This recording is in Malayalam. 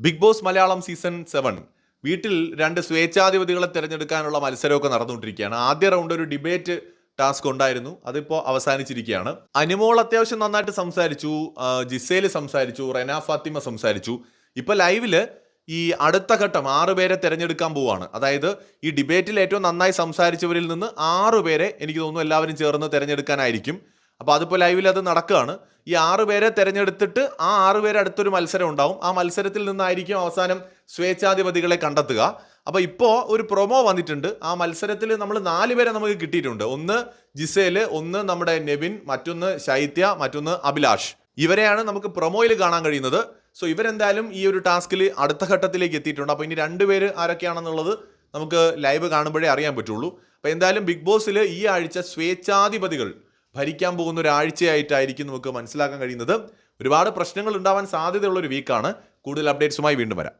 ബിഗ് ബോസ് മലയാളം സീസൺ 7 വീട്ടിൽ 2 സ്വേച്ഛാധിപതികളെ തിരഞ്ഞെടുക്കാനുള്ള മത്സരമൊക്കെ നടന്നുകൊണ്ടിരിക്കുകയാണ്. ആദ്യ റൗണ്ട് ഒരു ഡിബേറ്റ് ടാസ്ക് ഉണ്ടായിരുന്നു, അതിപ്പോൾ അവസാനിച്ചിരിക്കുകയാണ്. അനിമോൾ അത്യാവശ്യം നന്നായിട്ട് സംസാരിച്ചു, ജിസേൽ സംസാരിച്ചു, റെന ഫാത്തിമ സംസാരിച്ചു. ഇപ്പോൾ ലൈവില് ഈ അടുത്ത ഘട്ടം 6 പേരെ തിരഞ്ഞെടുക്കാൻ പോവുകയാണ്. അതായത് ഈ ഡിബേറ്റിൽ ഏറ്റവും നന്നായി സംസാരിച്ചവരിൽ നിന്ന് 6 പേരെ എനിക്ക് തോന്നുന്നു എല്ലാവരും ചേർന്ന് തിരഞ്ഞെടുക്കാനായിരിക്കും. അപ്പോൾ അതിപ്പോൾ ലൈവിൽ അത് നടക്കുകയാണ്. ഈ 6 പേരെ തിരഞ്ഞെടുത്തിട്ട് ആ 6 പേരെ അടുത്തൊരു മത്സരം ഉണ്ടാവും. ആ മത്സരത്തിൽ നിന്നായിരിക്കും അവസാനം സ്വേച്ഛാധിപതികളെ കണ്ടെത്തുക. അപ്പോൾ ഇപ്പോൾ ഒരു പ്രൊമോ വന്നിട്ടുണ്ട്. ആ മത്സരത്തിൽ നമ്മൾ 4 പേരെ നമുക്ക് കിട്ടിയിട്ടുണ്ട്. ഒന്ന് ജിസേൽ, ഒന്ന് നമ്മുടെ നെവിൻ, മറ്റൊന്ന് ശൈത്യ, മറ്റൊന്ന് അഭിലാഷ്. ഇവരെയാണ് നമുക്ക് പ്രൊമോയിൽ കാണാൻ കഴിയുന്നത്. സോ ഇവരെന്തായാലും ഈ ഒരു ടാസ്കിൽ അടുത്ത ഘട്ടത്തിലേക്ക് എത്തിയിട്ടുണ്ട്. അപ്പോൾ ഇനി 2 പേര് ആരൊക്കെയാണെന്നുള്ളത് നമുക്ക് ലൈവ് കാണുമ്പോഴേ അറിയാൻ പറ്റുള്ളൂ. അപ്പോൾ എന്തായാലും ബിഗ് ബോസിൽ ഈ ആഴ്ച സ്വേച്ഛാധിപതികൾ ഭരിക്കാൻ പോകുന്ന ഒരാഴ്ചയായിട്ടായിരിക്കും നമുക്ക് മനസ്സിലാക്കാൻ കഴിയുന്നത്. ഒരുപാട് പ്രശ്നങ്ങൾ ഉണ്ടാവാൻ സാധ്യതയുള്ള ഒരു വീക്കാണ്. കൂടുതൽ അപ്ഡേറ്റ്സുമായി വീണ്ടും വരാം.